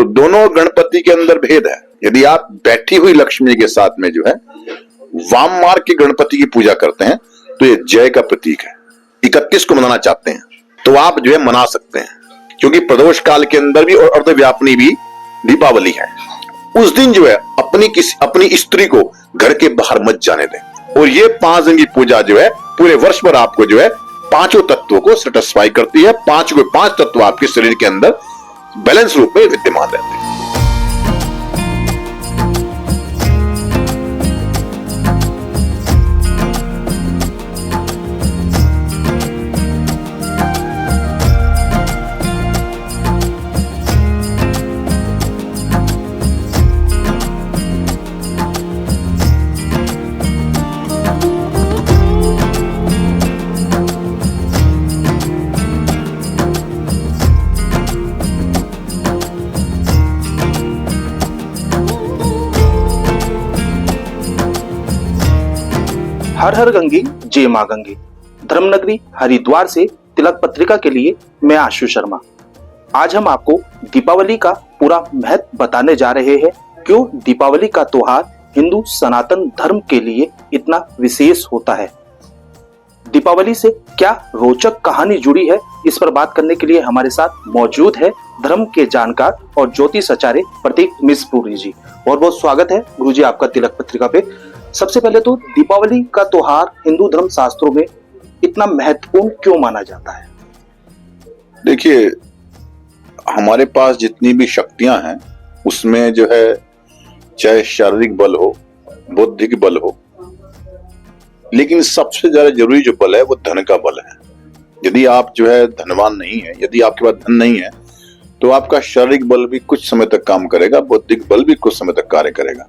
तो दोनों गणपति के अंदर भेद है। यदि आप बैठी हुई लक्ष्मी के साथ में जो है वाम मार्ग के गणपति की पूजा करते हैं तो ये जय का प्रतीक है। 31 को मनाना चाहते हैं तो आप जो है मना सकते हैं, क्योंकि प्रदोष काल के अंदर भी और अर्धव्यापिनी भी दीपावली है। उस दिन जो है अपनी स्त्री को घर के बाहर मत जाने दें। और ये 5 दिन की पूजा जो है पूरे वर्ष भर आपको जो है पांचों तत्वों को सेटिस्फाई करती है। 5 तत्व आपके शरीर के अंदर बैलेंस रूप में विद्यमान रहते हैं। हर हर गंगे जय मां गंगे। धर्मनगरी हरिद्वार से तिलक पत्रिका के लिए मैं आशु शर्मा। आज हम आपको दीपावली का पूरा महत्व बताने जा रहे हैं। क्यों दीपावली का त्योहार हिंदू सनातन धर्म के लिए इतना विशेष होता है, दीपावली से क्या रोचक कहानी जुड़ी है, इस पर बात करने के लिए हमारे साथ मौजूद है धर्म के जानकार और ज्योतिष आचार्य प्रतीक मिश्रपुरी जी। बहुत बहुत स्वागत है गुरु जी आपका तिलक पत्रिका पे। सबसे पहले तो दीपावली का त्योहार हिंदू धर्म शास्त्रों में इतना महत्वपूर्ण क्यों माना जाता है? देखिए, हमारे पास जितनी भी शक्तियां हैं उसमें जो है चाहे शारीरिक बल हो, बौद्धिक बल हो, लेकिन सबसे ज्यादा जरूरी जो बल है वो धन का बल है। यदि आप जो है धनवान नहीं है, यदि आपके पास धन नहीं है तो आपका शारीरिक बल भी कुछ समय तक काम करेगा, बौद्धिक बल भी कुछ समय तक कार्य करेगा।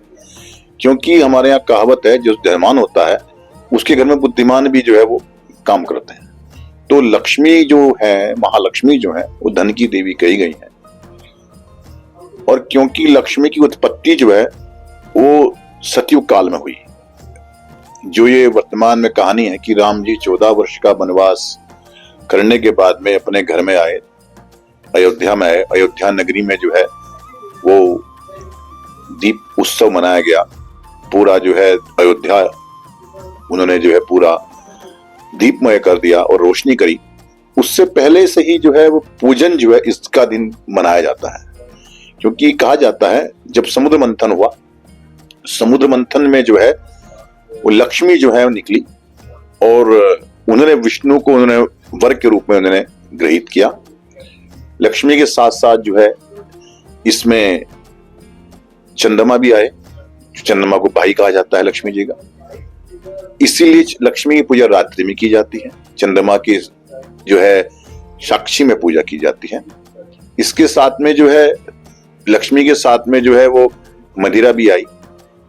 क्योंकि हमारे यहाँ कहावत है जो धनवान होता है उसके घर में बुद्धिमान भी जो है वो काम करते हैं। तो लक्ष्मी जो है, महालक्ष्मी जो है वो धन की देवी कही गई है। और क्योंकि लक्ष्मी की उत्पत्ति जो है वो सतयुग काल में हुई, जो ये वर्तमान में कहानी है कि राम जी 14 वर्ष का वनवास करने के बाद में अपने घर में आए, अयोध्या में आए। अयोध्या नगरी में जो है वो दीप उत्सव मनाया गया। पूरा जो है अयोध्या उन्होंने जो है पूरा दीपमय कर दिया और रोशनी करी। उससे पहले से ही जो है वो पूजन जो है इसका दिन मनाया जाता है, क्योंकि कहा जाता है जब समुद्र मंथन हुआ, समुद्र मंथन में जो है वो लक्ष्मी जो है वो निकली और उन्होंने विष्णु को उन्होंने वर के रूप में उन्होंने ग्रहित किया। लक्ष्मी के साथ साथ जो है इसमें चंद्रमा भी आए। चंद्रमा को भाई कहा जाता है लक्ष्मी जी का, इसीलिए लक्ष्मी की पूजा रात्रि में की जाती है। चंद्रमा की जो है साक्षी में पूजा की जाती है। इसके साथ में जो है लक्ष्मी के साथ में जो है वो मदिरा भी आई।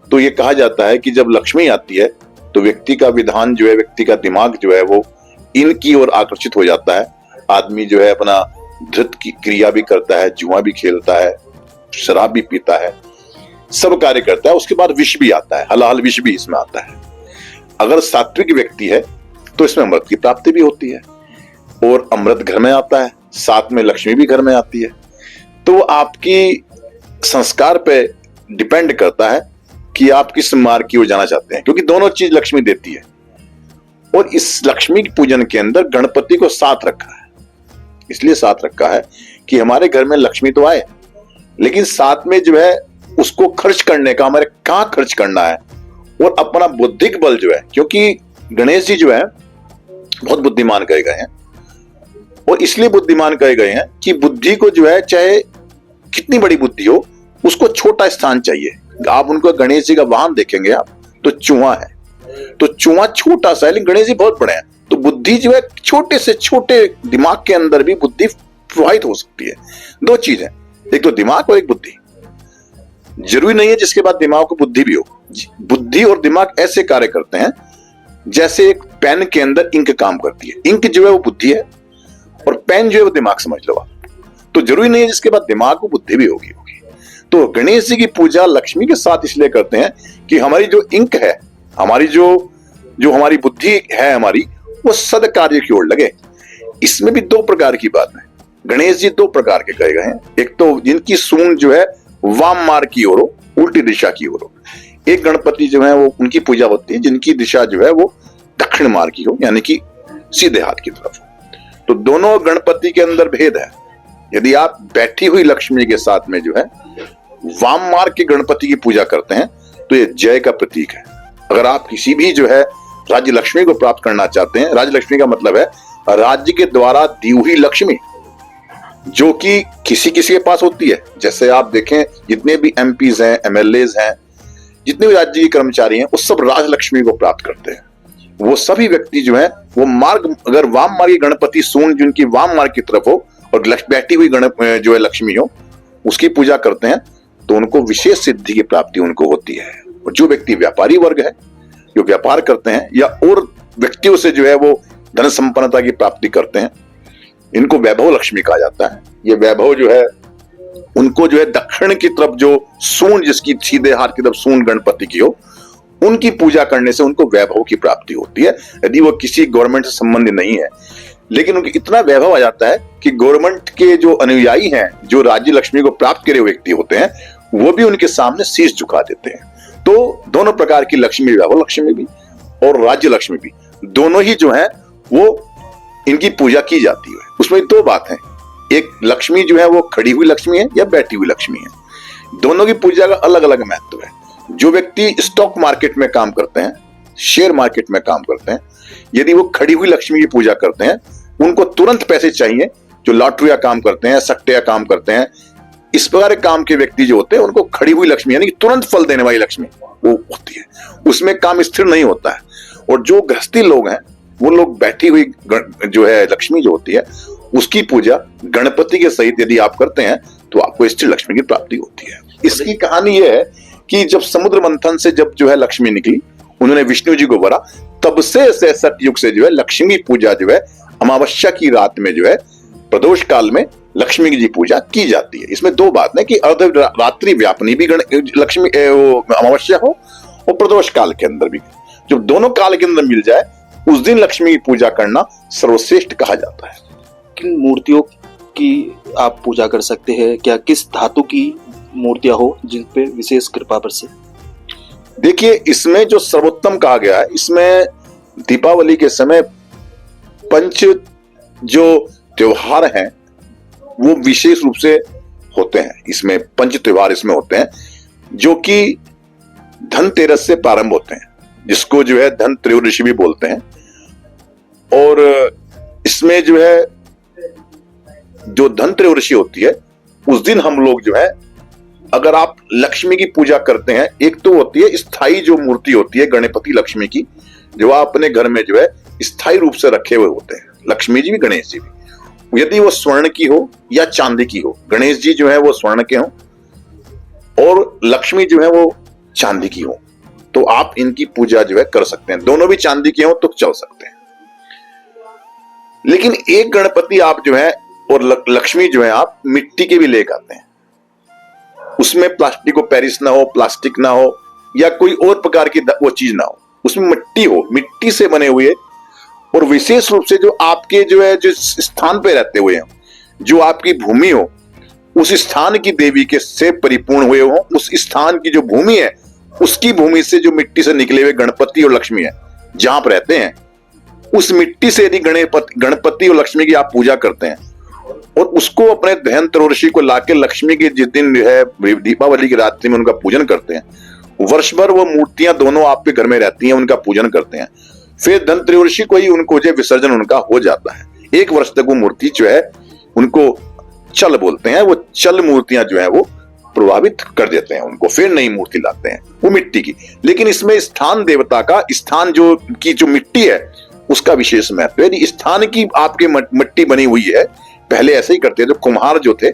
तो ये कहा जाता है कि जब लक्ष्मी आती है तो व्यक्ति का विधान जो है, व्यक्ति का दिमाग जो है वो इनकी ओर आकर्षित हो जाता है। आदमी जो है अपना धृत की क्रिया भी करता है, जुआ भी खेलता है, शराब भी पीता है, सब कार्य करता है। उसके बाद विष भी आता है, हलाहल विष भी इसमें आता है। अगर सात्विक व्यक्ति है तो इसमें अमृत की प्राप्ति भी होती है और अमृत घर में आता है, साथ में लक्ष्मी भी घर में आती है। तो आपकी संस्कार पे डिपेंड करता है कि आप किस मार्ग की ओर जाना चाहते हैं, क्योंकि दोनों चीज लक्ष्मी देती है। और इस लक्ष्मी की पूजन के अंदर गणपति को साथ रखा है, इसलिए साथ रखा है कि हमारे घर में लक्ष्मी तो आए, लेकिन साथ में जो है उसको खर्च करने का, हमारे कहाँ खर्च करना है, और अपना बौद्धिक बल जो है, क्योंकि गणेश जी जो है बहुत बुद्धिमान कहे गए हैं। और इसलिए बुद्धिमान कहे गए हैं कि बुद्धि को जो है चाहे कितनी बड़ी बुद्धि हो उसको छोटा स्थान चाहिए। आप उनको गणेश जी का वाहन देखेंगे आप तो चूहा है, तो चूहा छोटा सा है लेकिन गणेश जी बहुत बड़े हैं। तो बुद्धि जो है छोटे से छोटे दिमाग के अंदर भी बुद्धि प्रवाहित हो सकती है। दो चीज है, एक तो दिमाग और एक बुद्धि। जरूरी नहीं है जिसके बाद दिमाग को बुद्धि भी हो। बुद्धि और दिमाग ऐसे कार्य करते हैं जैसे एक पेन के अंदर इंक काम करती है। इंक जो है वो बुद्धि है और पेन जो है वो दिमाग, समझ लो आप। तो जरूरी नहीं है जिसके बाद दिमाग को बुद्धि भी होगी। तो गणेश जी की पूजा लक्ष्मी के साथ इसलिए करते हैं कि हमारी जो इंक है, हमारी जो हमारी बुद्धि है हमारी, वो सद कार्य की ओर लगे। इसमें भी दो प्रकार की बात है। गणेश जी दो प्रकार के कहे गए हैं। एक तो जिनकी सूंड जो है वाम मार्ग की ओर हो, उल्टी दिशा की ओर हो। एक गणपति जो है वो उनकी पूजा होती है जिनकी दिशा जो है वो दक्षिण मार्ग की हो, यानी कि सीधे हाथ की तरफ हो। तो दोनों गणपति के अंदर भेद है। यदि आप बैठी हुई लक्ष्मी के साथ में जो है वाम मार्ग के गणपति की पूजा करते हैं तो ये जय का प्रतीक है। अगर आप किसी भी जो है राज्य लक्ष्मी को प्राप्त करना चाहते हैं, राज्य लक्ष्मी का मतलब है राज्य के द्वारा दी हुई लक्ष्मी, जो कि किसी किसी के पास होती है। जैसे आप देखें जितने भी एमपीज हैं, एमएलएज हैं, जितने भी राज्य के कर्मचारी हैं, वो सब राजलक्ष्मी को प्राप्त करते हैं। वो सभी व्यक्ति जो है वो मार्ग, अगर वाम मार्ग गणपति सूंड जिनकी वाम मार्ग की तरफ हो और बैठी हुई जो है लक्ष्मी हो, उसकी पूजा करते हैं तो उनको विशेष सिद्धि की प्राप्ति उनको होती है। और जो व्यक्ति व्यापारी वर्ग है, जो व्यापार करते हैं या और व्यक्तियों से जो है वो धन संपन्नता की प्राप्ति करते हैं, इनको वैभव लक्ष्मी कहा जाता है। ये वैभव जो है उनको जो है दक्षिण की तरफ जो सूंड, जिसकी सीधे हाथ की तरफ सूंड गणपति की हो, उनकी पूजा करने से उनको वैभव की प्राप्ति होती है। यदि वो किसी गवर्नमेंट से संबंधित नहीं है, लेकिन उनके इतना वैभव आ जाता है कि गवर्नमेंट के जो अनुयायी हैं, जो राज्य लक्ष्मी को प्राप्त करे हुए व्यक्ति होते हैं, वो भी उनके सामने शीश झुका देते हैं। तो दोनों प्रकार की लक्ष्मी, वैभव लक्ष्मी भी और राज्य लक्ष्मी भी, दोनों ही जो है वो इनकी पूजा की जाती है। उसमें दो बात है, एक लक्ष्मी जो है वो खड़ी हुई लक्ष्मी है या बैठी हुई लक्ष्मी है। दोनों की पूजा का अलग अलग महत्व है। जो व्यक्ति स्टॉक मार्केट में काम करते हैं, शेयर मार्केट में काम करते हैं, यदि वो खड़ी हुई लक्ष्मी की पूजा करते हैं, उनको तुरंत पैसे चाहिए। जो लॉटरी का काम करते हैं, सट्टे का काम करते हैं, इस प्रकार के काम के व्यक्ति जो होते हैं, उनको खड़ी हुई लक्ष्मी यानी कि तुरंत फल देने वाली लक्ष्मी वो होती है। उसमें काम स्थिर नहीं होता है। और जो गृहस्थी लोग हैं, वो लोग बैठी हुई जो है लक्ष्मी जो होती है, उसकी पूजा गणपति के सहित यदि आप करते हैं तो आपको स्थिर लक्ष्मी की प्राप्ति होती है। इसकी कहानी यह है कि जब समुद्र मंथन से जब जो है लक्ष्मी निकली, उन्होंने विष्णु जी को वरा, तब से सतयुग से जो है लक्ष्मी पूजा जो है अमावस्या की रात में जो है प्रदोष काल में लक्ष्मी की जी पूजा की जाती है। इसमें दो बात है कि अर्धरात्रि व्यापनी भी लक्ष्मी अमावस्या हो और प्रदोष काल के अंदर भी, जब दोनों काल के अंदर मिल जाए उस दिन लक्ष्मी की पूजा करना सर्वश्रेष्ठ कहा जाता है। किन मूर्तियों की आप पूजा कर सकते हैं? क्या किस धातु की मूर्तियां हो जिन पे विशेष कृपा बरसे? देखिए, इसमें जो सर्वोत्तम कहा गया है, इसमें दीपावली के समय पंच जो त्योहार हैं वो विशेष रूप से होते हैं। इसमें पंच त्योहार इसमें होते हैं जो कि धनतेरस से प्रारंभ होते हैं, जिसको जो है धन त्रयोदशी भी बोलते हैं। और इसमें जो है जो धन त्रयोदशी होती है उस दिन हम लोग जो है, अगर आप लक्ष्मी की पूजा करते हैं, एक तो होती है स्थायी जो मूर्ति होती है गणपति लक्ष्मी की, जो आप अपने घर में जो है स्थायी रूप से रखे हुए होते हैं, लक्ष्मी जी भी गणेश जी भी। यदि वो स्वर्ण की हो या चांदी की हो, गणेश जी जो है वो स्वर्ण के हो और लक्ष्मी जो है वो चांदी की हो, तो आप इनकी पूजा जो है कर सकते हैं। दोनों भी चांदी के हो तो चल सकते हैं। लेकिन एक गणपति आप जो है और लक्ष्मी जो है आप मिट्टी के भी लेकर आते हैं। उसमें प्लास्टिक को पेरिस ना हो, प्लास्टिक ना हो या कोई और प्रकार की वो चीज ना हो, उसमें मिट्टी हो, मिट्टी से बने हुए, और विशेष रूप से जो आपके जो है जिस स्थान पे रहते हुए हैं, जो आपकी भूमि हो, उस स्थान की देवी के से परिपूर्ण हुए हो, उस स्थान की जो भूमि है उसकी भूमि से जो मिट्टी से निकले हुए गणपति और लक्ष्मी है जहां पर रहते हैं, उस मिट्टी से यदि गणपति और लक्ष्मी की आप पूजा करते हैं और उसको अपने धन त्रयोदशी को लाके लक्ष्मी के जिस दिन है दीपावली की रात्रि में उनका पूजन करते हैं, वर्ष भर वो मूर्तियां दोनों आपके घर में रहती हैं, उनका पूजन करते हैं, फिर धन त्रयोदशी को ही उनको जो विसर्जन उनका हो जाता है। एक वर्ष तक वो मूर्ति जो है उनको चल बोलते हैं, वो चल मूर्तियां जो है वो प्रभावित कर देते हैं उनको, फिर नई मूर्ति लाते हैं वो मिट्टी की। लेकिन इसमें स्थान देवता का, स्थान जो की जो मिट्टी है उसका विशेष महत्व है। यदि स्थान की आपके मिट्टी बनी हुई है, पहले ऐसे ही करते थे, कुम्हार जो थे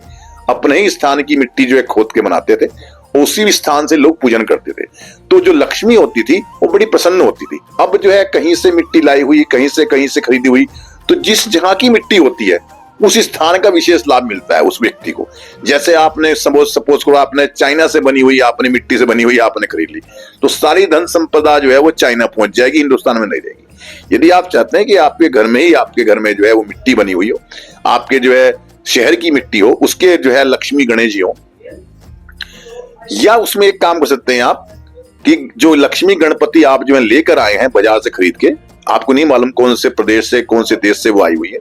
अपने ही स्थान की मिट्टी जो है खोद के बनाते थे, उसी स्थान से लोग पूजन करते थे, तो जो लक्ष्मी होती थी वो बड़ी प्रसन्न होती थी। अब जो है कहीं से मिट्टी लाई हुई, कहीं से खरीदी हुई, तो जिस जहां की मिट्टी होती है उस स्थान का विशेष लाभ मिलता है उस व्यक्ति को। जैसे आपने सपोज करो आपने चाइना से बनी हुई, आपने मिट्टी से बनी हुई आपने खरीद ली, तो सारी धन संपदा जो है वो चाइना पहुंच जाएगी, हिंदुस्तान में नहीं रहेगी। यदि आप चाहते हैं कि आपके घर में जो है वो मिट्टी बनी हुई हो, आपके जो है शहर की मिट्टी हो, उसके जो है लक्ष्मी गणेश जी हो, या उसमें एक काम कर सकते हैं आप कि जो लक्ष्मी गणपति आप जो है लेकर आए हैं बाजार से खरीद के, आपको नहीं मालूम कौन से प्रदेश से कौन से देश से वो आई हुई है,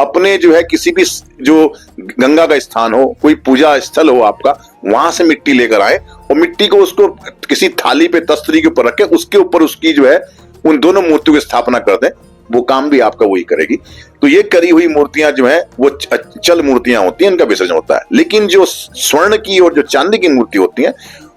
अपने जो है किसी भी जो गंगा का स्थान हो, कोई पूजा स्थल हो आपका, वहां से मिट्टी लेकर आए और मिट्टी को उसको किसी थाली पे तस्तरी के ऊपर रख के उसके ऊपर उसकी जो है उन दोनों मूर्तियों की स्थापना कर दें, वो काम भी आपका वही करेगी। तो ये करी हुई मूर्तियां जो है वो चल मूर्तियां होती हैं, इनका विसर्जन होता है। लेकिन जो स्वर्ण की और जो चांदी की मूर्ति होती है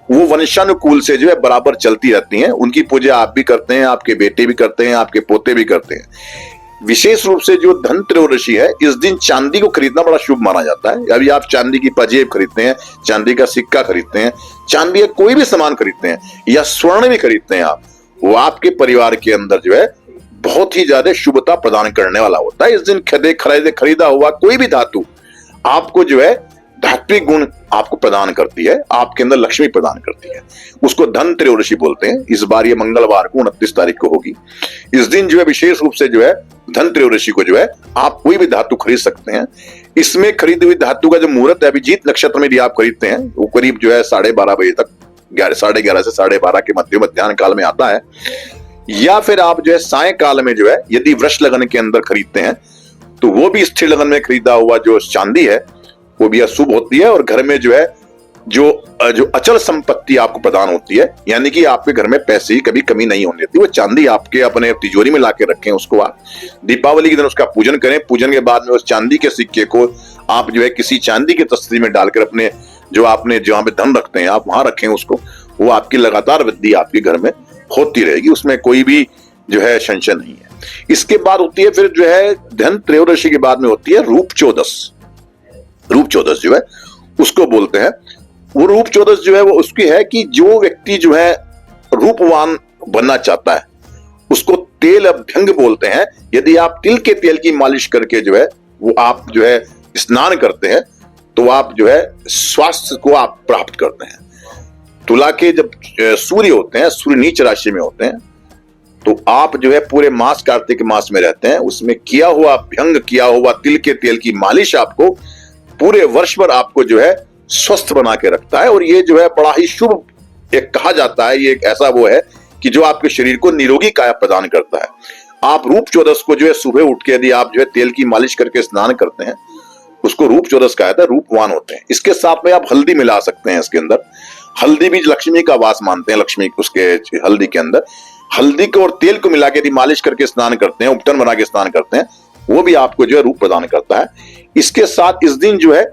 वो वंशानुकूल से जो है बराबर चलती रहती हैं। उनकी पूजा आप भी करते हैं, आपके बेटे भी करते हैं, आपके पोते भी करते हैं। विशेष रूप से जो धन त्रयोदशी है, इस दिन चांदी को खरीदना बड़ा शुभ माना जाता है। अभी आप चांदी की पजेब खरीदते हैं, चांदी का सिक्का खरीदते हैं, चांदी का कोई भी सामान खरीदते हैं या स्वर्ण भी खरीदते हैं आप, वो आपके परिवार के अंदर जो है बहुत ही ज्यादा शुभता प्रदान करने वाला होता है। इस दिन खरीदा हुआ कोई भी धातु आपको जो है धात्विक गुण आपको प्रदान करती है, आपके अंदर लक्ष्मी प्रदान करती है। उसको धन त्रयोदशी बोलते हैं। इस बार ये मंगलवार को 29 तारीख को होगी। इस दिन जो है विशेष रूप से जो है धन त्रयोदशी को जो है आप कोई भी धातु खरीद सकते हैं। इसमें खरीदी हुई धातु का जो मुहूर्त है, अभिजीत नक्षत्र में यदि आप खरीदते हैं, वो करीब जो है 11:30 बजे तक, 11:30 से 12:30 के मध्याह्न काल में आता है। या फिर आप जो है सायंकाल में जो है यदि वृष लगन के अंदर खरीदते हैं, तो वो भी स्थिर लगन में खरीदा हुआ जो चांदी है वो भी अशुभ होती है। और घर में जो है जो अचल संपत्ति आपको प्रदान होती है, यानी कि आपके घर में पैसे की कभी कमी नहीं होने देती, वो चांदी आपके अपने तिजोरी में लाके रखें। उसको आप दीपावली के दिन उसका पूजन करें। पूजन के बाद में उस चांदी के सिक्के को आप जो है किसी चांदी के तस्तरी में डालकर अपने जो आपने जहां पे धन रखते हैं आप वहां रखें उसको। वो आपकी लगातार वृद्धि आपके घर में होती रहेगी, उसमें कोई भी जो है संशय नहीं है। इसके बाद होती है फिर जो है धन त्रयोदशी के बाद में होती है रूप चौदस। रूप चौदस जो है उसको बोलते हैं। वो रूप चौदस जो है वो उसकी है कि जो व्यक्ति जो है रूपवान बनना चाहता है उसको तेल अभ्यंग बोलते हैं। यदि आप तिल के तेल की मालिश करके जो है वो आप जो है स्नान करते हैं तो आप जो है स्वास्थ्य को आप प्राप्त करते हैं। तुला के जब सूर्य होते हैं, सूर्य नीच राशि में होते हैं, तो आप जो है पूरे मास कार्तिक मास में रहते हैं, उसमें किया हुआ अभ्यंग किया हुआ तिल के तेल की मालिश आपको पूरे वर्ष भर आपको जो है स्वस्थ बना के रखता है। और ये जो है बड़ा ही शुभ एक कहा जाता है, ये एक ऐसा वो है कि जो आपके शरीर को निरोगी काया प्रदान करता है। आप रूप चौदस को जो है सुबह उठ के यदि आप जो है तेल की मालिश करके स्नान करते हैं, उसको रूप चौदस कहा जाता है, रूपवान होते हैं। इसके साथ में आप हल्दी मिला सकते हैं। इसके अंदर हल्दी भी लक्ष्मी का वास मानते हैं, लक्ष्मी उसके हल्दी के अंदर हल्दी को और तेल को मिला के यदि मालिश करके स्नान करते हैं, उपटन बना के स्नान करते हैं, वो भी आपको जो है रूप प्रदान करता है। इसके साथ इस दिन जो है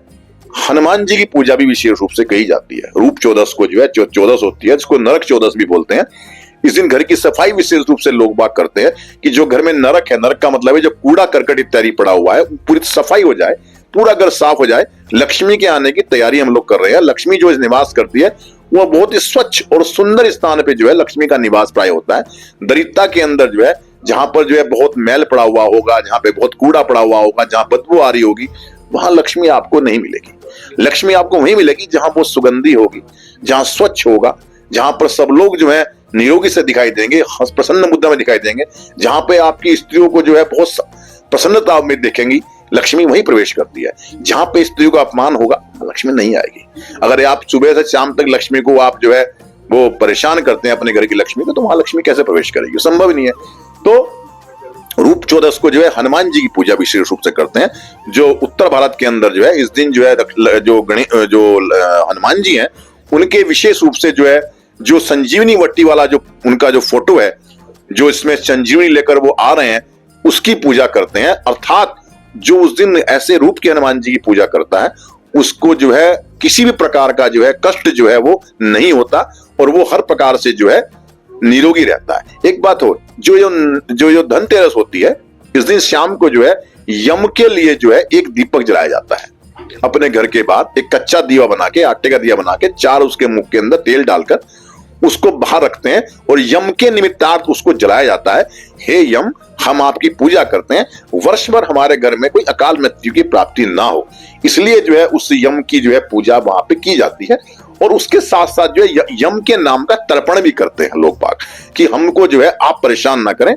हनुमान जी की पूजा भी विशेष रूप से कही जाती है। रूप चौदस को जो है जो चौदस होती है जिसको नरक चौदस भी बोलते हैं। इस दिन घर की सफाई विशेष रूप से लोग बात करते हैं कि जो घर में नरक है, नरक का मतलब है जो कूड़ा करकट इत्यादि पड़ा हुआ है, पूरी सफाई हो जाए, पूरा घर साफ हो जाए, लक्ष्मी के आने की तैयारी हम लोग कर रहे हैं। लक्ष्मी जो निवास करती है वह बहुत ही स्वच्छ और सुंदर स्थान पे जो है लक्ष्मी का निवास प्राय होता है। दरिद्रता के अंदर जो है जहां पर जो है बहुत मैल पड़ा हुआ होगा, जहां पे बहुत कूड़ा पड़ा हुआ होगा, जहां बदबू आ रही होगी, वहां लक्ष्मी आपको नहीं मिलेगी। लक्ष्मी आपको वहीं मिलेगी जहां बहुत सुगंधी होगी, जहां स्वच्छ होगा, जहां पर सब लोग जो है निरोगी से दिखाई देंगे, प्रसन्न मुद्रा में दिखाई देंगे, जहां पे आपकी स्त्रियों को जो है बहुत प्रसन्नता में देखेंगी, लक्ष्मी वहीं प्रवेश करती है। जहां पे स्त्रियों का अपमान होगा लक्ष्मी नहीं आएगी। अगर आप सुबह से शाम तक लक्ष्मी को आप जो है वो परेशान करते हैं अपने घर की लक्ष्मी को, तो वहां लक्ष्मी कैसे प्रवेश करेगी? संभव नहीं है। तो रूप चौदस को जो है हनुमान जी की पूजा विशेष रूप से करते हैं। जो उत्तर भारत के अंदर जो है इस दिन जो है जो हनुमान जी हैं उनके विशेष रूप से जो है जो संजीवनी वट्टी वाला जो उनका जो फोटो है, जो इसमें संजीवनी लेकर वो आ रहे हैं, उसकी पूजा करते हैं। अर्थात जो उस दिन ऐसे रूप के हनुमान जी की पूजा करता है उसको जो है किसी भी प्रकार का जो है कष्ट जो है वो नहीं होता और वो हर प्रकार से जो है निरोगी रहता है। एक बात हो, जो धनतेरस होती है इस दिन शाम को जो है यम के लिए जो है एक दीपक जलाया जाता है। अपने घर के बाहर एक कच्चा दिया बना के, आटे का दिया बना के, 4 उसके मुख के अंदर तेल डालकर उसको बाहर रखते हैं और यम के निमित्तार्थ उसको जलाया जाता है। हे यम, हम आपकी पूजा करते हैं, वर्ष भर हमारे घर में कोई अकाल मृत्यु की प्राप्ति ना हो, इसलिए जो है उस यम की जो है पूजा वहां पे की जाती है। और उसके साथ साथ जो है यम के नाम का तर्पण भी करते हैं लोग बाग कि हमको जो है आप परेशान ना करें,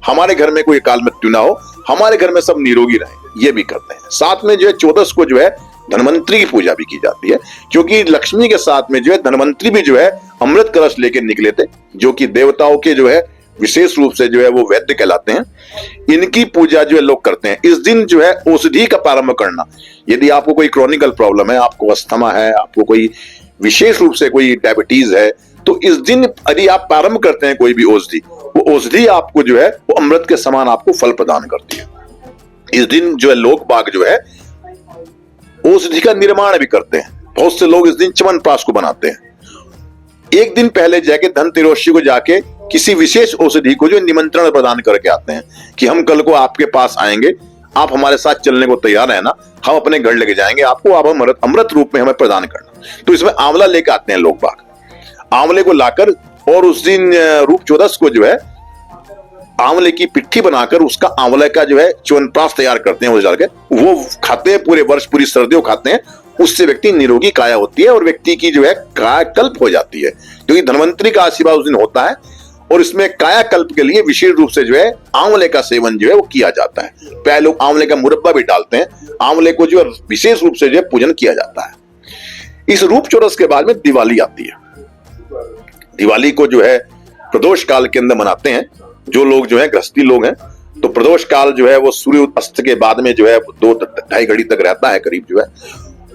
हमारे घर में कोई अकाल मृत्यु ना हो, हमारे घर में सब निरोगी रहें। ये भी करते हैं। साथ में जो है 14 को जो है धनवंतरी की पूजा भी की जाती है, क्योंकि लक्ष्मी के साथ में जो है धनवंतरी भी जो है अमृत कलश लेके निकले थे, जो कि देवताओं के जो है विशेष रूप से जो है वो वैद्य कहलाते हैं। इनकी पूजा जो है लोग करते हैं। इस दिन जो है औषधि का प्रारंभ करना, यदि आपको कोई क्रॉनिकल प्रॉब्लम है, आपको अस्थमा है, आपको कोई विशेष रूप से कोई डायबिटीज है, तो इस दिन यदि आप प्रारंभ करते हैं कोई भी औषधि, वो औषधि आपको जो है वो अमृत के समान आपको फल प्रदान करती है। इस दिन जो है लोग बाग जो है औषधि का निर्माण भी करते हैं। बहुत से लोग इस दिन च्यवनप्राश को बनाते हैं। एक दिन पहले जाके धनतेरसी को जाके किसी विशेष औषधि को जो निमंत्रण प्रदान करके आते हैं कि हम कल को आपके पास आएंगे, आप हमारे साथ चलने को तैयार है ना, हम अपने घर लेके जाएंगे आपको, आप अमृत रूप में हमें प्रदान करना। तो इसमें आंवला लेके आते हैं लोग बाग, आंवले को लाकर, और उस दिन रूप 14 को जो है आंवले की पिट्ठी बनाकर उसका आंवले का जो है च्यवनप्राश तैयार करते हैं, वो खाते हैं पूरे वर्ष, पूरी सर्दियों खाते हैं। उससे व्यक्ति निरोगी काया होती है और व्यक्ति की जो है कायाकल्प हो जाती है, क्योंकि धनवंतरी का आशीर्वाद उस दिन होता है। और इसमें कायाकल्प के लिए विशेष रूप से जो है आंवले का सेवन जो है वो किया जाता है। पहले लोग आंवले का मुरब्बा भी डालते हैं, आंवले को जो है विशेष रूप से जो है पूजन किया जाता है। इस रूप 14 के बाद में दिवाली आती है। दिवाली को जो है प्रदोष काल के अंदर मनाते हैं। जो लोग जो है गृहस्थी लोग हैं, तो प्रदोष काल जो है वो सूर्य अस्त के बाद में जो है 2-2.5 घड़ी तक रहता है करीब जो है,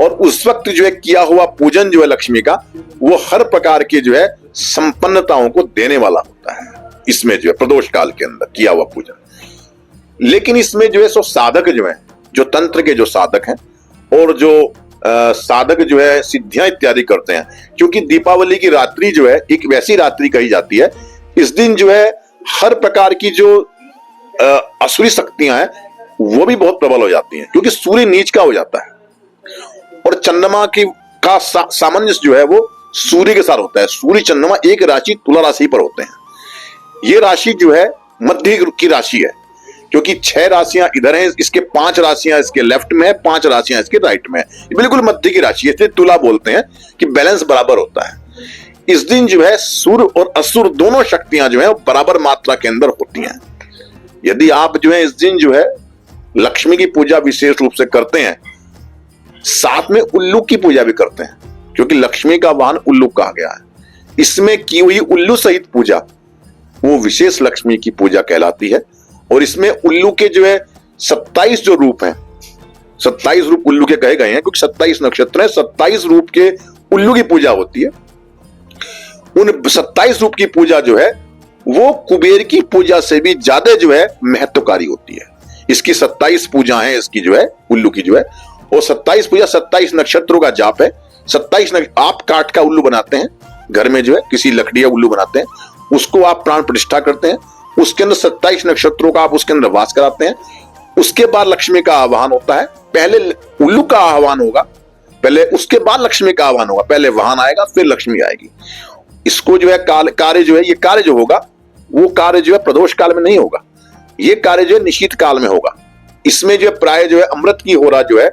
और उस वक्त जो है किया हुआ पूजन जो है लक्ष्मी का, वो हर प्रकार के जो है संपन्नताओं को देने वाला होता है। इसमें जो है प्रदोष काल के अंदर किया हुआ पूजन। लेकिन इसमें जो है सो साधक जो है, जो तंत्र के जो साधक हैं और जो साधक जो है सिद्धियां इत्यादि करते हैं, क्योंकि दीपावली की रात्रि जो है एक वैसी रात्रि कही जाती है, इस दिन जो है हर प्रकार की जो असुरी शक्तियां हैं वो भी बहुत प्रबल हो जाती हैं, क्योंकि सूर्य नीच का हो जाता है और चंद्रमा की का सामंजस्य जो है वो सूर्य के साथ होता है। सूर्य चंद्रमा एक राशि तुला राशि पर होते हैं। ये राशि जो है मध्य की राशि है, क्योंकि 6 राशियां इधर हैं, इसके 5 राशियां इसके लेफ्ट में है, 5 राशियां इसके राइट में है। ये बिल्कुल मध्य की राशि है, इसलिए तुला बोलते हैं कि बैलेंस बराबर होता है। इस दिन जो है सुर और असुर दोनों शक्तियां जो है बराबर मात्रा के अंदर होती हैं। यदि आप जो है इस दिन जो है लक्ष्मी की पूजा विशेष रूप से करते हैं, साथ में उल्लू की पूजा भी करते हैं, क्योंकि लक्ष्मी का वाहन उल्लू कहा गया है। इसमें की हुई उल्लू सहित पूजा वो विशेष लक्ष्मी की पूजा कहलाती है। और इसमें उल्लू के जो है 27 जो रूप हैं, 27 रूप उल्लू के कहे गए हैं, क्योंकि 27 नक्षत्र है, 27 रूप के उल्लू की पूजा होती है। उन 27 रूप की पूजा जो है वो कुबेर की पूजा से भी ज्यादा जो है महत्वकारी होती है। इसकी 27 पूजा है, इसकी जो है उल्लू की जो है, और 27 पूजा 27 नक्षत्रों का जाप है। 27 आप काठ का उल्लू बनाते हैं घर में, जो है किसी लकड़ी का उल्लू बनाते हैं, उसको आप प्राण प्रतिष्ठा करते हैं, उसके अंदर 27 नक्षत्रों का आप उसके अंदर वास कराते हैं। उसके बाद लक्ष्मी का आह्वान होता है। पहले उल्लू का आह्वान होगा, पहले उसके बाद लक्ष्मी का आह्वान होगा। पहले वाहन आएगा फिर लक्ष्मी आएगी। इसको जो है कार्य जो है, ये कार्य जो होगा वो कार्य जो है प्रदोष काल में नहीं होगा, ये कार्य जो है निशीत काल में होगा। इसमें जो है प्राय जो है अमृत की होरा जो है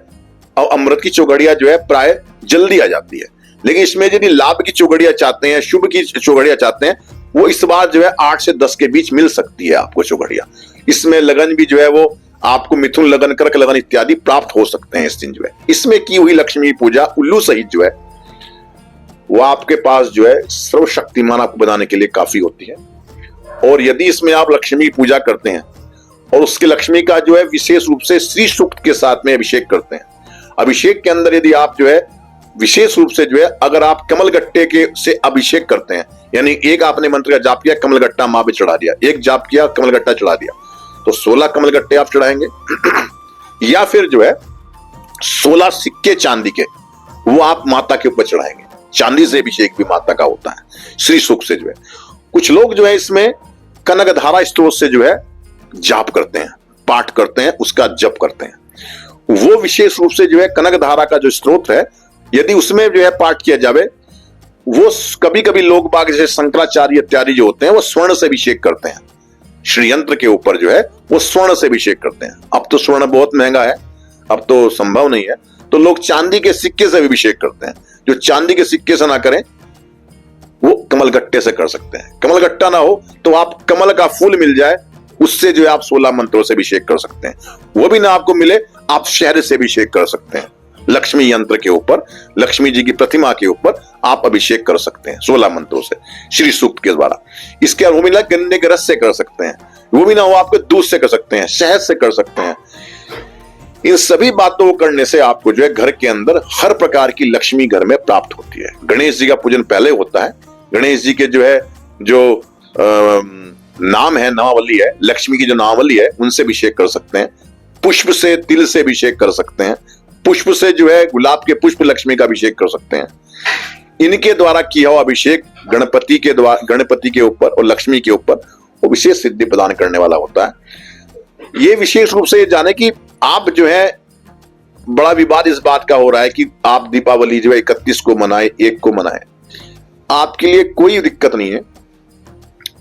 और अमृत की चौघड़िया जो है प्राय जल्दी आ जाती है। लेकिन इसमें यदि लाभ की चौघड़िया चाहते हैं, शुभ की चौघड़िया चाहते हैं, वो इस बार जो है 8 से 10 के बीच मिल सकती है आपको चौघड़िया। इसमें लगन भी जो है वो आपको मिथुन लगन, कर्क लगन इत्यादि प्राप्त हो सकते हैं इस दिन जो है। इसमें की हुई लक्ष्मी पूजा उल्लू सहित जो है वो आपके पास जो है सर्वशक्तिमान आपको बनाने के लिए काफी होती है। और यदि इसमें आप लक्ष्मी की पूजा करते हैं और उसके लक्ष्मी का जो है विशेष रूप से श्री सूक्त के साथ में अभिषेक करते हैं, अभिषेक के अंदर यदि आप जो है विशेष रूप से जो है अगर आप कमलगट्टे के से अभिषेक करते हैं, यानी एक आपने मंत्र का जाप किया, कमलगट्टा मां पे चढ़ा दिया, एक जाप किया कमलगट्टा चढ़ा दिया, तो 16 कमलगट्टे आप चढ़ाएंगे। या फिर जो है 16 सिक्के चांदी के वो आप माता के ऊपर चढ़ाएंगे। चांदी से अभिषेक भी माता का होता है श्री सुख से जो है। कुछ लोग जो है इसमें कनकधारा स्त्रोत से जो है जाप करते हैं, पाठ करते हैं, उसका जप करते हैं। वो विशेष रूप से जो है कनकधारा का जो स्त्रोत है, यदि उसमें जो है पाठ किया जावे, वो कभी कभी लोग बाग जैसे शंकराचार्य इत्यादि जो होते हैं वो स्वर्ण से अभिषेक करते हैं। श्रीयंत्र के ऊपर जो है वो स्वर्ण से अभिषेक करते हैं। अब तो स्वर्ण बहुत महंगा है, अब तो संभव नहीं है, तो लोग चांदी के सिक्के से अभिषेक करते हैं। जो चांदी के सिक्के से ना करें वो कमलगट्टे से कर सकते हैं। कमलगट्टा ना हो तो आप कमल का फूल मिल जाए उससे जो है आप 16 मंत्रों से अभिषेक कर सकते हैं। वो भी ना आपको मिले, आप शहद से अभिषेक कर सकते हैं। लक्ष्मी यंत्र के ऊपर, लक्ष्मी जी की प्रतिमा के ऊपर आप अभिषेक कर सकते हैं 16 मंत्रों से, श्री सूक्त के द्वारा। इसके अलावा मिला गन्ने के रस से कर सकते हैं, वो भी ना हो आपके दूध से कर सकते हैं, शहद से कर सकते हैं। इन सभी बातों को करने से आपको जो है घर के अंदर हर प्रकार की लक्ष्मी घर में प्राप्त होती है। गणेश जी का पूजन पहले होता है। गणेश जी के जो है नाम है, नामावली है, लक्ष्मी की जो नामावली है उनसे अभिषेक कर सकते हैं। पुष्प से, तिल से अभिषेक कर सकते हैं। पुष्प से जो है गुलाब के पुष्प लक्ष्मी का अभिषेक कर सकते हैं। इनके द्वारा किया हुआ अभिषेक गणपति के ऊपर और लक्ष्मी के ऊपर वो विशेष सिद्धि प्रदान करने वाला होता है। ये विशेष रूप से जाने कि आप जो है, बड़ा विवाद इस बात का हो रहा है कि आप दीपावली जो है 31 को मनाए, 1 को मनाए। आपके लिए कोई दिक्कत नहीं है।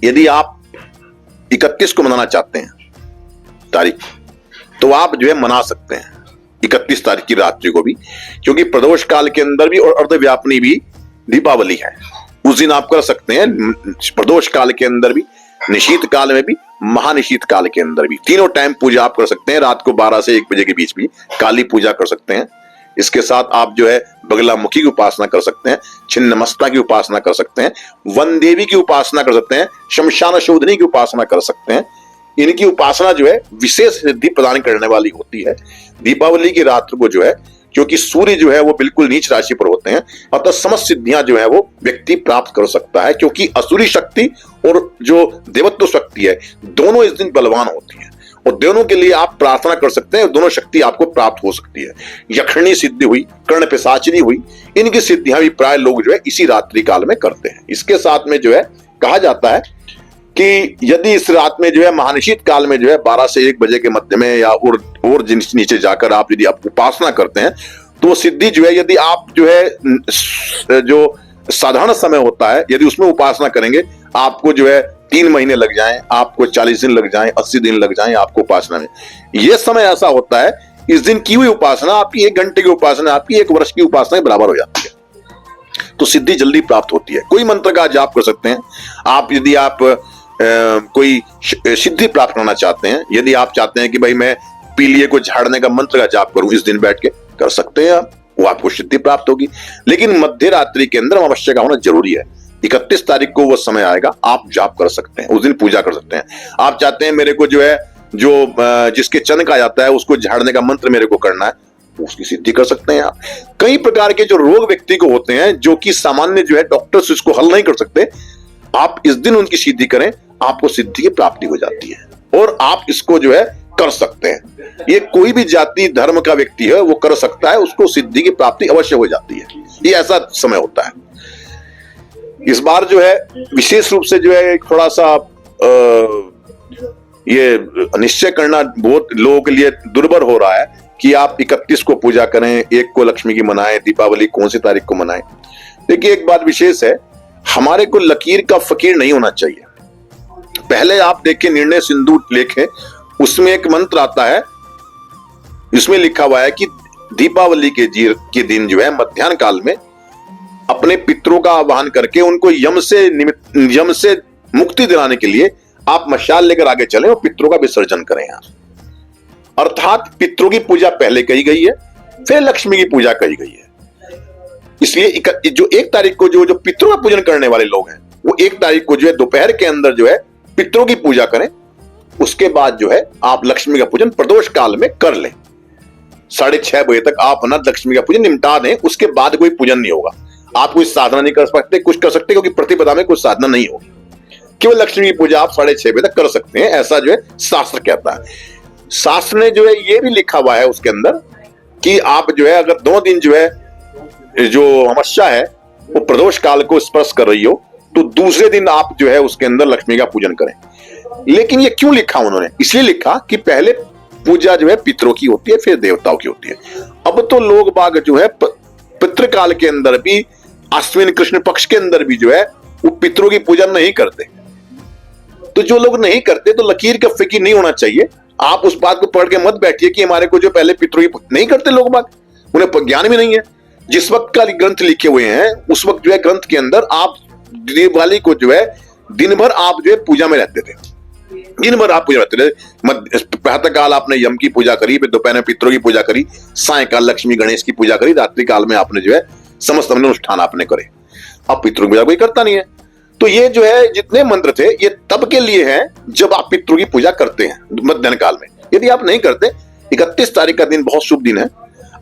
यदि आप 31 को मनाना चाहते हैं तारीख, तो आप जो है मना सकते हैं 31 तारीख की रात्रि को भी, क्योंकि प्रदोष काल के अंदर भी और अर्धव्यापिनी भी दीपावली है। उस दिन आप कर सकते हैं, प्रदोष काल के अंदर भी, निशीत काल में भी, महानिशीत काल के अंदर भी, तीनों टाइम पूजा आप कर सकते हैं। रात को 12 से 1 बजे के बीच भी काली पूजा कर सकते हैं। इसके साथ आप जो है बगलामुखी की उपासना कर सकते हैं, छिन्नमस्ता की उपासना कर सकते हैं, वन देवी की उपासना कर सकते हैं, शमशान शोधनी की उपासना कर सकते हैं। इनकी उपासना जो है विशेष सिद्धि प्रदान करने वाली होती है। दीपावली की रात्र को जो है, क्योंकि सूर्य जो है वो बिल्कुल नीच राशि पर होते हैं, अतः समस्त सिद्धियां जो है वो व्यक्ति प्राप्त कर सकता है, क्योंकि असुरी शक्ति और जो देवत्व शक्ति है दोनों इस दिन बलवान होती है और दोनों के लिए आप प्रार्थना कर सकते हैं। दोनों शक्ति आपको प्राप्त हो सकती है। यक्षिणी सिद्धि हुई, कर्ण पिशाचिनी हुई, इनकी सिद्धियां भी प्राय लोग जो है इसी रात्रि काल में करते हैं। इसके साथ में जो है कहा जाता है कि यदि इस रात में जो है महानिशीत काल में जो है 12 से 1 बजे के मध्य में या और नीचे जाकर आप यदि आप उपासना करते हैं, तो वो सिद्धि जो है, यदि आप जो है जो साधारण समय होता है यदि उसमें उपासना करेंगे, आपको जो है 3 महीने लग जाएं, आपको 40 दिन लग जाएं, 80 दिन लग जाएं आपको उपासना में। यह समय ऐसा होता है, इस दिन की हुई उपासना आपकी 1 घंटे की उपासना आपकी 1 वर्ष की उपासना के बराबर हो जाती है। तो सिद्धि जल्दी प्राप्त होती है। कोई मंत्र का जाप कर सकते हैं आप। यदि आप कोई सिद्धि प्राप्त करना चाहते हैं, यदि आप चाहते हैं कि भाई मैं पीलिए को झाड़ने का मंत्र का जाप करूं, इस दिन बैठ के कर सकते हैं आप, वो आपको सिद्धि प्राप्त होगी। लेकिन मध्य रात्रि के अंदर अवश्य का होना जरूरी है। 31 तारीख को वो समय आएगा, आप जाप कर सकते हैं, उस दिन पूजा कर सकते हैं। आप चाहते हैं मेरे को जो है जिसके चंद का जाता है उसको झाड़ने का मंत्र मेरे को करना है, उसकी सिद्धि कर सकते हैं आप। कई प्रकार के जो रोग व्यक्ति को होते हैं, जो कि सामान्य जो है डॉक्टर्स इसको हल नहीं कर सकते, आप इस दिन उनकी सिद्धि करें, आपको सिद्धि की प्राप्ति हो जाती है और आप इसको जो है कर सकते हैं। ये कोई भी जाति धर्म का व्यक्ति है वो कर सकता है, उसको सिद्धि की प्राप्ति अवश्य हो जाती है। ये ऐसा समय होता है। इस बार जो है विशेष रूप से जो है थोड़ा सा ये निश्चय करना बहुत लोगों के लिए दुर्भर हो रहा है कि आप 31 को पूजा करें, 1 को लक्ष्मी की मनाएं, दीपावली कौन सी तारीख को मनाएं। देखिए एक बात विशेष है, हमारे को लकीर का फकीर नहीं होना चाहिए। पहले आप देखिए निर्णय सिंधु लेखें, उसमें एक मंत्र आता है, इसमें लिखा हुआ है कि दीपावली के दिन जो है मध्याह्न काल में अपने पितरों का आह्वान करके उनको यम से मुक्ति दिलाने के लिए आप मशाल लेकर आगे चलें और पितरों का विसर्जन करें। यहाँ अर्थात पितरों की पूजा पहले कही गई है, फिर लक्ष्मी की पूजा कही गई है। इसलिए जो 1 तारीख को जो पितरों का पूजन करने वाले लोग हैं, वो 1 तारीख को जो है दोपहर के अंदर जो है पितरों की पूजा करें। उसके बाद जो है आप लक्ष्मी का पूजन प्रदोष काल में कर लें। 6:30 बजे तक आप अपना लक्ष्मी का पूजन निपटा दें, उसके बाद कोई पूजन नहीं होगा। आप कोई साधना नहीं कर सकते, कुछ कर सकते क्योंकि प्रतिपदा में कोई साधना नहीं होगी। केवल लक्ष्मी की पूजा आप 6:30 बजे तक कर सकते हैं, ऐसा जो है शास्त्र कहता है। शास्त्र ने जो है ये भी लिखा हुआ है उसके अंदर कि आप जो है अगर 2 दिन जो है जो अमावस्या है वो प्रदोष काल को स्पर्श कर रही हो, तो दूसरे दिन आप जो है उसके अंदर लक्ष्मी का पूजन करें। लेकिन ये क्यों लिखा उन्होंने? इसलिए लिखा कि पहले पूजा जो है पितरों की होती है, फिर देवताओं की होती है। अब तो लोग बाग जो है पितृकाल के अंदर भी, अश्विन कृष्ण पक्ष के अंदर भी जो है वो पितरों की पूजा नहीं करते। तो जो लोग नहीं करते, तो लकीर का फिक्र नहीं होना चाहिए। आप उस बात को पढ़ के मत बैठिए कि हमारे को जो पहले पितरों की नहीं करते लोग बाग, उन्हें ज्ञान भी नहीं है। जिस वक्त का ग्रंथ लिखे हुए हैं उस वक्त जो है ग्रंथ के अंदर आप दिवाली को जो है दिन भर आप जो है पूजा में रहते थे। दिन भर आप पूजा करते रहे। प्रातः काल आपने यम की पूजा करी, फिर दोपहर में पितरों की पूजा करी, सायकाल लक्ष्मी गणेश की पूजा करी, रात्रि काल में आपने जो है समस्त अनुष्ठान आपने करे। अब पितरों की पूजा कोई करता नहीं है। तो ये जो है जितने मंत्र थे ये तब के लिए हैं जब आप पितरों की पूजा करते हैं मध्याह्न काल में। यदि आप नहीं करते, 31 तारीख का दिन बहुत शुभ दिन है,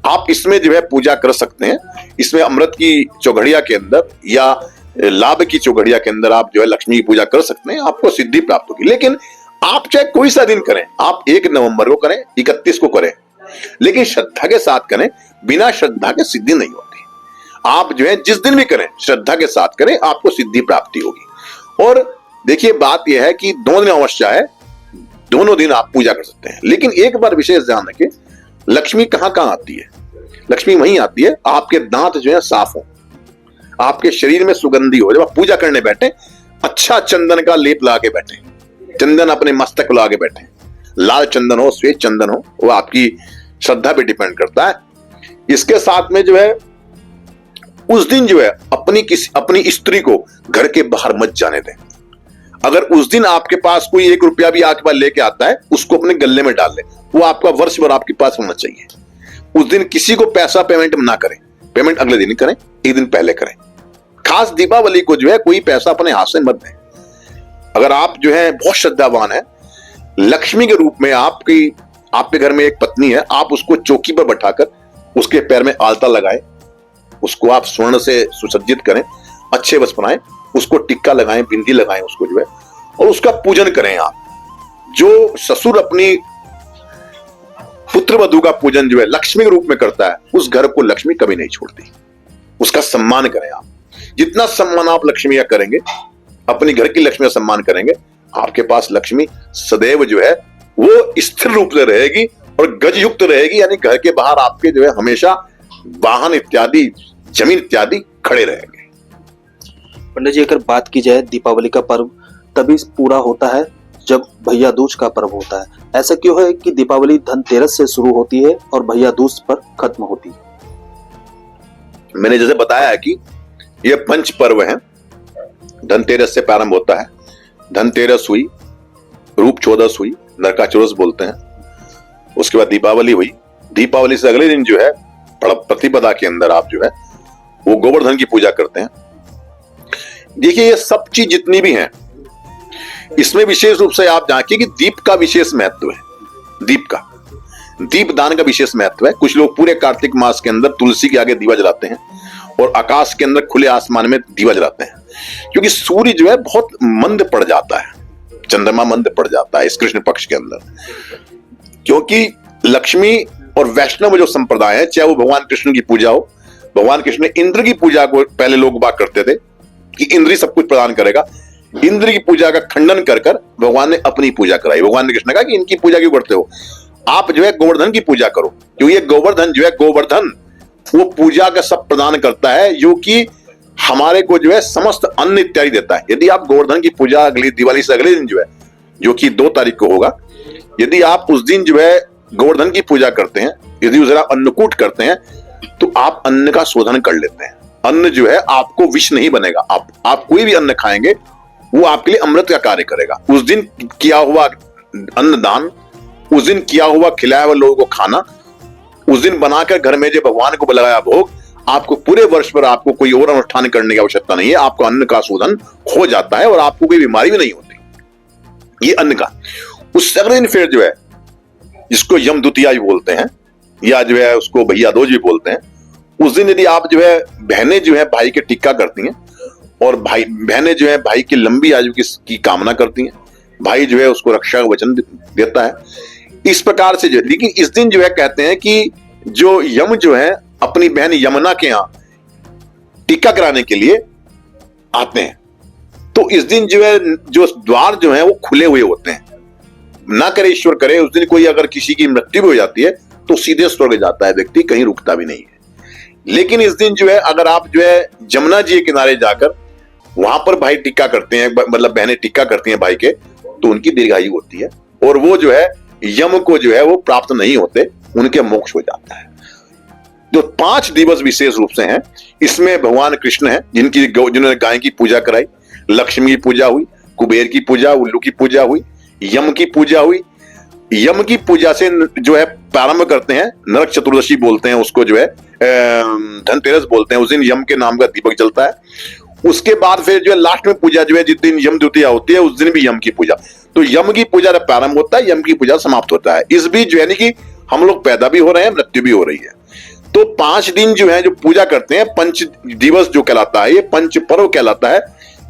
आप इसमें जो है पूजा कर सकते हैं। इसमें अमृत की चौघड़िया के अंदर या लाभ की चौघड़िया के अंदर आप जो है लक्ष्मी की पूजा कर सकते हैं, आपको सिद्धि प्राप्त होगी। लेकिन आप चाहे कोई सा दिन करें, आप 1 नवंबर को करें, 31 को करें, लेकिन श्रद्धा के साथ करें। बिना श्रद्धा के सिद्धि नहीं होती। आप जो है जिस दिन भी करें श्रद्धा के साथ करें, आपको सिद्धि प्राप्ति होगी। और देखिए बात यह है कि 2 दिन अमावस्या है, दोनों दिन आप पूजा कर सकते हैं। लेकिन एक बार विशेष ध्यान रखें, लक्ष्मी कहां कहां आती है? लक्ष्मी वहीं आती है आपके दांत जो है साफ हो, आपके शरीर में सुगंधी हो। जब आप पूजा करने बैठे, अच्छा चंदन का लेप ला के बैठे, चंदन अपने मस्तक को ला के बैठे, लाल चंदन हो, श्वेत चंदन हो, वो आपकी श्रद्धा पे डिपेंड करता है। इसके साथ में जो है उस दिन जो है अपनी स्त्री को घर के बाहर मत जाने दें। अगर उस दिन आपके पास कोई 1 रुपया भी आपके पास लेके आता है, उसको अपने गले में डाल ले, वो आपका वर्ष भर आपके पास होना चाहिए। उस दिन किसी को पैसा पेमेंट ना करें, पेमेंट अगले दिन करें, 1 दिन पहले करें। खास दीपावली को जो है कोई पैसा अपने हाथ से मत दें। अगर आप जो है बहुत श्रद्धावान है, लक्ष्मी के रूप में आपके घर में एक पत्नी है, आप उसको चौकी पर बैठाकर उसके पैर में आलता लगाएं, उसको आप स्वर्ण से सुसज्जित करें, अच्छे वस्त्र बनाएं, उसको टिक्का लगाएं, बिंदी लगाएं उसको जो है, और उसका पूजन करें। आप जो ससुर अपनी पुत्र वधू का पूजन जो है लक्ष्मी के रूप में करता है, उस घर को लक्ष्मी कभी नहीं छोड़ती। उसका सम्मान करें आप। जितना सम्मान आप लक्ष्मी का करेंगे, अपनी घर की लक्ष्मी का सम्मान करेंगे, आपके पास लक्ष्मी सदैव जो है वो स्थिर रूप से रहेगी और गजयुक्त रहेगी। यानी घर के बाहर आपके जो है हमेशा वाहन इत्यादि, जमीन इत्यादि खड़े रहेंगे। पंडित जी, अगर बात की जाए दीपावली का पर्व तभी पूरा होता है जब भैया दूज का पर्व होता है। ऐसा क्यों है कि दीपावली धनतेरस से शुरू होती है और भैया दूज पर खत्म होती है? मैंने जैसे बताया है कि ये पंच पर्व हैं। धनतेरस से प्रारंभ होता है। धनतेरस हुई, रूप चौदस हुई, नरका चौदस बोलते हैं। उसके बाद दीपावली हुई। दीपावली से अगले दिन जो है प्रतिपदा के अंदर आप जो है वो गोवर्धन की पूजा करते हैं। देखिए ये सब चीज जितनी भी हैं, इसमें विशेष रूप से आप जानिए कि दीप का विशेष महत्व है। दीप दान का विशेष महत्व है। कुछ लोग पूरे कार्तिक मास के अंदर तुलसी के आगे दीवा जलाते हैं और आकाश के अंदर खुले आसमान में दीवा जलाते हैं, क्योंकि सूर्य जो है बहुत मंद पड़ जाता है, चंद्रमा मंद पड़ जाता है इस कृष्ण पक्ष के अंदर। क्योंकि लक्ष्मी और वैष्णव जो संप्रदाय है, चाहे वो भगवान कृष्ण की पूजा हो, भगवान कृष्ण ने इंद्र की पूजा को पहले लोग बात करते थे कि इंद्र ही सब कुछ प्रदान करेगा। इंद्र की पूजा का खंडन कर भगवान ने अपनी पूजा कराई। भगवान ने कृष्ण ने कहा कि इनकी पूजा क्यों करते हो, आप जो है गोवर्धन की पूजा करो, क्योंकि ये गोवर्धन जो है, गोवर्धन वो पूजा का सब प्रदान करता है, जो कि हमारे को जो है समस्त अन्न इत्यादि देता है। यदि आप गोवर्धन की पूजा अगली दिवाली से अगले दिन जो है, जो कि 2 तारीख को होगा, यदि आप उस दिन जो है गोवर्धन की पूजा करते हैं, यदि उस अन्नकूट करते हैं, तो आप अन्न का शोधन कर लेते हैं। अन्न जो है आपको विष नहीं बनेगा। आप कोई भी अन्न खाएंगे वो आपके लिए अमृत का कार्य करेगा। उस दिन किया हुआ अन्नदान, उस दिन किया हुआ खिलाया हुआ लोगों को खाना, उस दिन बनाकर घर में जो भगवान को लगाया भोग, आपको पूरे वर्ष पर आपको कोई और अनुष्ठान करने की आवश्यकता नहीं है। आपको अन्न का शोधन हो जाता है और आपको कोई बीमारी भी नहीं होती। ये अन्न का। उससे अगले दिन फिर जो है, जिसको यम द्वितीया भी बोलते हैं या जो है उसको भैया दूज भी बोलते हैं, उस दिन यदि आप जो है बहनें जो है भाई के टिक्का करती हैं और बहनें जो है भाई की लंबी आयु की कामना करती हैं, भाई जो है उसको रक्षा का वचन देता है। इस प्रकार से जो, लेकिन इस दिन जो है कहते हैं कि जो यम जो है अपनी बहन यमुना के यहाँ टीका कराने के लिए आते हैं, तो इस दिन जो है जो द्वार जो है वो खुले हुए होते हैं। ना करे ईश्वर करे, उस दिन कोई अगर किसी की मृत्यु भी हो जाती है तो सीधे स्वर्ग जाता है व्यक्ति, कहीं रुकता भी नहीं है। लेकिन इस दिन जो है अगर आप जो है जमुना जी के किनारे जाकर वहां पर भाई टिक्का करते हैं, मतलब बहनें टिक्का करती हैं भाई के, तो उनकी दीर्घायु होती है और वो जो है यम को जो है वो प्राप्त नहीं होते, उनके मोक्ष हो जाता है। जो 5 दिवस विशेष रूप से हैं, इसमें भगवान कृष्ण हैं जिन्होंने गाय की पूजा कराई, लक्ष्मी की पूजा हुई, कुबेर की पूजा, उल्लू की पूजा हुई, यम की पूजा हुई। यम की पूजा से जो है प्रारंभ करते हैं, नरक चतुर्दशी बोलते हैं उसको, जो है धनतेरस बोलते हैं, उस दिन यम के नाम का दीपक जलता है। उसके बाद फिर जो है लास्ट में पूजा जो है, जिस दिन यम द्वितीया होती है उस दिन भी यम की पूजा। तो यम की पूजा जब प्रारंभ होता है, यम की पूजा समाप्त होता है। इस बीच जो है कि हम लोग पैदा भी हो रहे हैं, मृत्यु भी हो रही है। तो 5 दिन जो है जो पूजा करते हैं, पंच दिवस जो कहलाता है, ये पंच पर्व कहलाता है।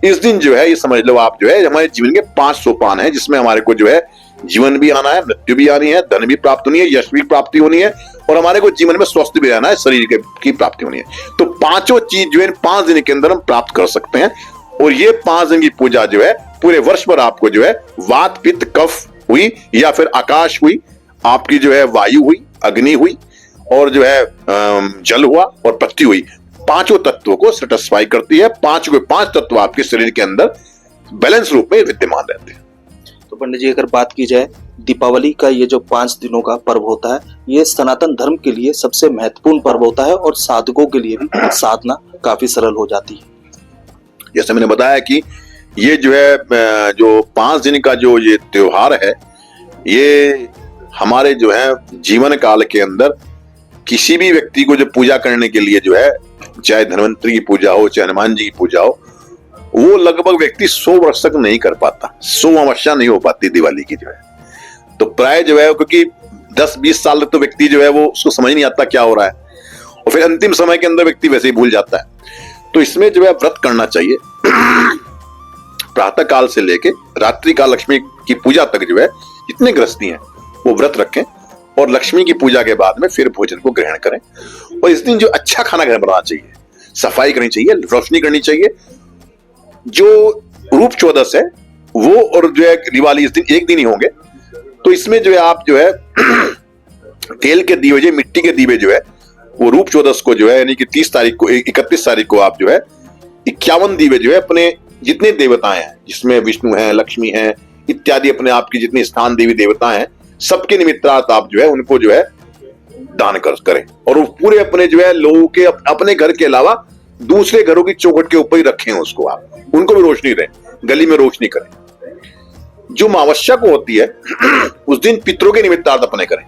इस दिन जो है ये समझ लो आप, जो है हमारे जीवन के 5 सोपान है, जिसमें हमारे को जो है जीवन भी आना है, मृत्यु भी आनी है, धन भी प्राप्त होनी है, यश भी प्राप्ति होनी है, और हमारे को जीवन में स्वस्थ भी रहना है, शरीर की प्राप्ति होनी है। तो पांचों चीज जो है 5 दिन के अंदर हम प्राप्त कर सकते हैं। और ये 5 दिन की पूजा जो है पूरे वर्ष भर आपको जो है वात पित्त कफ हुई, या फिर आकाश हुई, आपकी जो है वायु हुई, अग्नि हुई, और जो है जल हुआ और पृथ्वी हुई, पांचों तत्वों को सेटिस्फाई करती है। 5 तत्व आपके शरीर के अंदर बैलेंस रूप में विद्यमान रहते हैं। तो पंडित जी, अगर बात की जाए दीपावली का, ये जो 5 दिनों का पर्व होता है, ये सनातन धर्म के लिए सबसे महत्वपूर्ण पर्व होता है और साधकों के लिए भी साधना काफी सरल हो जाती है। जैसे मैंने बताया कि ये जो है जो 5 दिन का जो ये त्योहार है, ये हमारे जो है जीवन काल के अंदर किसी भी व्यक्ति को जो पूजा करने के लिए जो है, चाहे धन्वंतरी की पूजा हो, चाहे हनुमान जी की पूजा हो, वो लगभग व्यक्ति 100 वर्ष तक नहीं कर पाता। 100 अमावस्या नहीं हो पाती दिवाली की जो है। तो प्राय जो है, क्योंकि 10-20 साल तक तो व्यक्ति जो है वो उसको समझ नहीं आता क्या हो रहा है, और फिर अंतिम समय के अंदर व्यक्ति वैसे ही भूल जाता है। तो इसमें जो है व्रत करना चाहिए। प्रातः काल से लेके रात्रि काल लक्ष्मी की पूजा तक जो है जितने गृहस्थी हैं वो व्रत रखें, और लक्ष्मी की पूजा के बाद में फिर भोजन को ग्रहण करें। और इस दिन जो अच्छा खाना घर बनाना चाहिए, सफाई करनी चाहिए, रोशनी करनी चाहिए। जो रूप चौदस है वो और जो है दिवाली इस दिन एक दिन ही होंगे। तो इसमें जो है आप जो है तेल के दिए, मिट्टी के दीवे जो है वो रूप चौदस को जो है, यानी कि 30 तारीख को, 31 तारीख को आप जो है 51 दीवे जो है अपने जितने देवताएं हैं, जिसमें विष्णु हैं, लक्ष्मी हैं इत्यादि, अपने आप की जितने स्थान देवी देवता हैं, सबके निमित्तार्थ आप जो है उनको जो है दान करें। और वो पूरे अपने जो है लोगों के अपने घर के अलावा दूसरे घरों की चौखट के ऊपर ही रखें उसको, आप उनको भी रोशनी दें, गली में रोशनी करें। जो अमावस्या को होती है उस दिन पितरों के निमित्तार्थ अपने करें।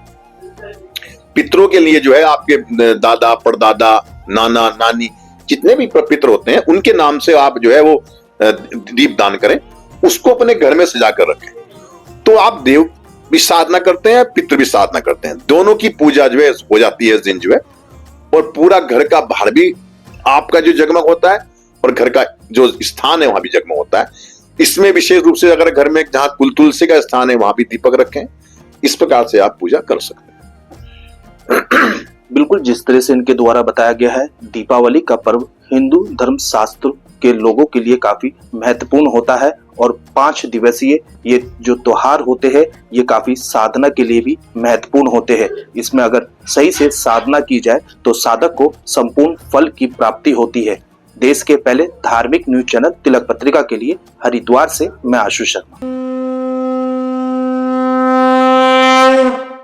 पितरों के लिए जो है आपके दादा, परदादा, नाना, नानी, जितने भी पितर होते हैं उनके नाम से आप जो है वो दीप दान करें, उसको अपने घर में सजा कर रखें। तो आप देव भी साधना करते हैं, पितृ भी साधना करते हैं, दोनों की पूजा जो है हो जाती है इस दिन जो है। और पूरा घर का बाहर भी आपका जो जगमग होता है, और घर का जो स्थान है वहां भी जगमग होता है। इसमें विशेष रूप से अगर घर में जहां कुल तुलसी का स्थान है वहां भी दीपक रखें। इस प्रकार से आप पूजा कर सकते हैं। बिल्कुल, जिस तरह से इनके द्वारा बताया गया है, दीपावली का पर्व हिंदू धर्म शास्त्र के लोगों के लिए काफी महत्वपूर्ण होता है, और 5 दिवसीय ये जो त्योहार होते हैं ये काफी साधना के लिए भी महत्वपूर्ण होते हैं। इसमें अगर सही से साधना की जाए तो साधक को संपूर्ण फल की प्राप्ति होती है। देश के पहले धार्मिक न्यूज चैनल तिलक पत्रिका के लिए हरिद्वार से मैं आशु शर्मा।